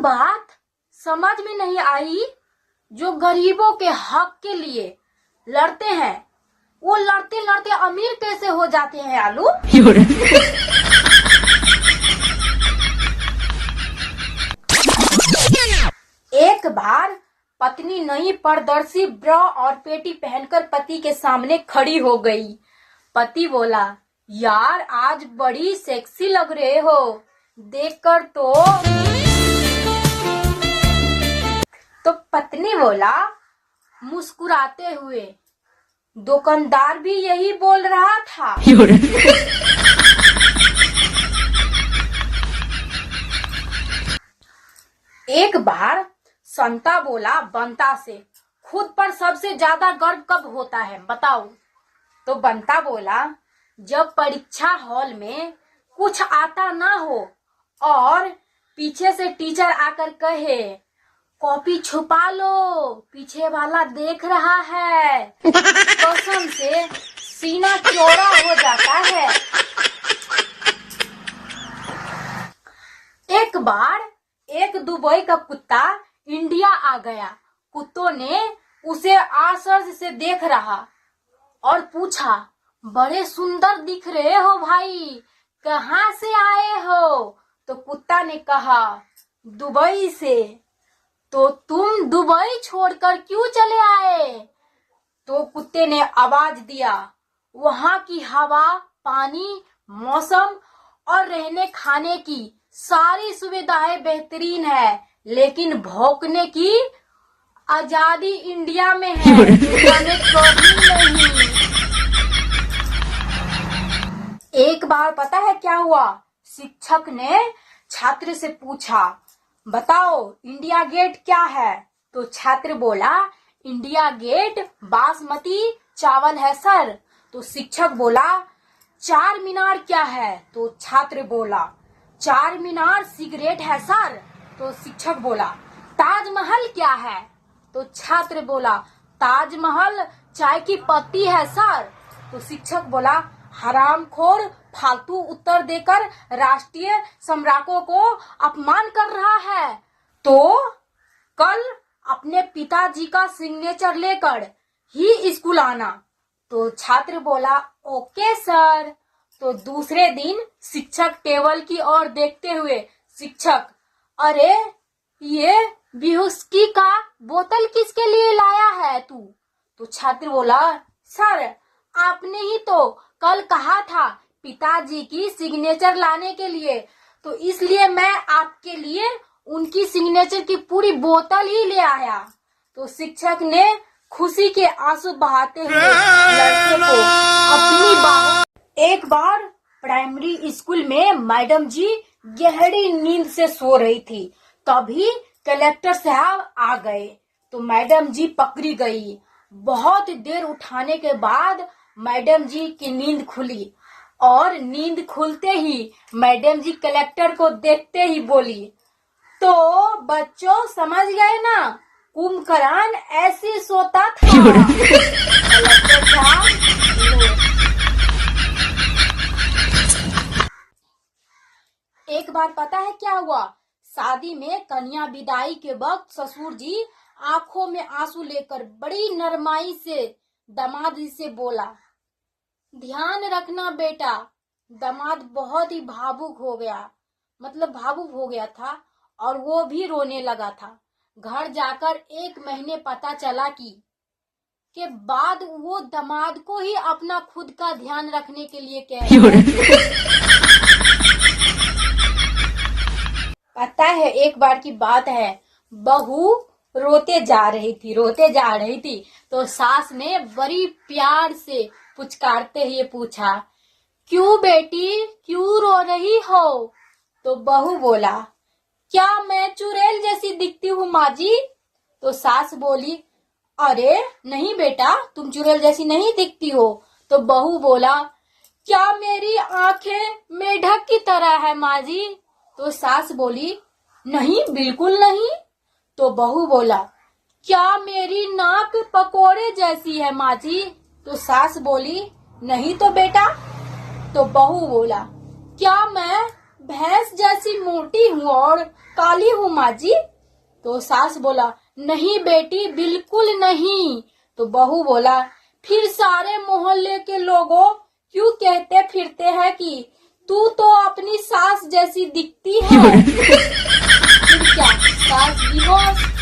बात समझ में नहीं आई, जो गरीबों के हक के लिए लड़ते हैं वो लड़ते लड़ते अमीर कैसे हो जाते हैं आलू। एक बार पत्नी नई पारदर्शी ब्रा और पेटी पहनकर पति के सामने खड़ी हो गई। पति बोला, यार आज बड़ी सेक्सी लग रहे हो, देखकर तो पत्नी बोला मुस्कुराते हुए, दुकानदार भी यही बोल रहा था। एक बार संता बोला बंता से, खुद पर सबसे ज्यादा गर्व कब होता है बताओ। तो बंता बोला, जब परीक्षा हॉल में कुछ आता ना हो और पीछे से टीचर आकर कहे, कॉपी छुपा लो पीछे वाला देख रहा है, कसम से सीना चौड़ा हो जाता है। एक बार एक दुबई का कुत्ता इंडिया आ गया। कुत्तों ने उसे आश्चर्य से देख रहा और पूछा, बड़े सुंदर दिख रहे हो भाई, कहाँ से आए हो। तो कुत्ता ने कहा, दुबई से। तो तुम दुबई छोड़कर क्यों चले आए। तो कुत्ते ने आवाज दिया, वहां की हवा, पानी, मौसम और रहने खाने की सारी सुविधाएं बेहतरीन है, लेकिन भौंकने की आजादी इंडिया में है, दुनिया में कभी नहीं। एक बार पता है क्या हुआ, शिक्षक ने छात्र से पूछा, बताओ इंडिया गेट क्या है। तो छात्र बोला, इंडिया गेट बासमती चावल है सर। तो शिक्षक बोला, चार मीनार क्या है। तो छात्र बोला, चार मीनार सिगरेट है सर। तो शिक्षक बोला, ताजमहल क्या है। तो छात्र बोला, ताजमहल चाय की पत्ती है सर। तो शिक्षक बोला, हरामखोर फालतू उत्तर देकर राष्ट्रीय सम्राटों को अपमान कर रहा है, तो कल अपने पिताजी का सिग्नेचर लेकर ही स्कूल आना। तो छात्र बोला, ओके सर। तो दूसरे दिन शिक्षक टेबल की ओर देखते हुए, शिक्षक, अरे ये व्हिस्की का बोतल किसके लिए लाया है तू। तो छात्र बोला, सर आपने ही तो कल कहा था पिताजी की सिग्नेचर लाने के लिए, तो इसलिए मैं आपके लिए उनकी सिग्नेचर की पूरी बोतल ही ले आया। तो शिक्षक ने खुशी के आंसू बहाते हुए लड़के को अपनी बाहों। एक बार प्राइमरी स्कूल में मैडम जी गहरी नींद से सो रही थी, तभी कलेक्टर साहब आ गए। तो मैडम जी पकड़ी गई। बहुत देर उठाने के बाद मैडम जी की नींद खुली और नींद खुलते ही मैडम जी कलेक्टर को देखते ही बोली, तो बच्चों समझ गए ना, कुंभकर्ण ऐसे सोता था। कलेक्टर साहब, एक बार पता है क्या हुआ, शादी में कन्या विदाई के वक्त ससुर जी आंखों में आंसू लेकर बड़ी नरमाई से दामाद जी से बोला, ध्यान रखना बेटा। दामाद बहुत ही भावुक हो गया था और वो भी रोने लगा था। घर जाकर 1 महीने पता चला के बाद वो दामाद को ही अपना खुद का ध्यान रखने के लिए कह रहा है। पता है एक बार की बात है, बहू रोते जा रही थी तो सास ने बड़ी प्यार से पुचकारते हुए पूछा, क्यों बेटी क्यों रो रही हो। तो बहू बोला, क्या मैं चुड़ैल जैसी दिखती हूँ माँ जी। तो सास बोली, अरे नहीं बेटा तुम चुड़ैल जैसी नहीं दिखती हो। तो बहू बोला, क्या मेरी आंखें मेढक की तरह है माँ जी। तो सास बोली, नहीं बिल्कुल नहीं। तो बहू बोला, क्या मेरी नाक पकोड़े जैसी है माँ जी। तो सास बोली, नहीं तो बेटा। तो बहू बोला, क्या मैं भैंस जैसी मोटी हूँ और काली हूँ माँ जी। तो सास बोला, नहीं बेटी, बिल्कुल नहीं। तो बहू बोला, फिर सारे मोहल्ले के लोगों क्यों कहते फिरते हैं कि तू तो अपनी सास जैसी दिखती है। फिर क्या, सास डिवोर्स।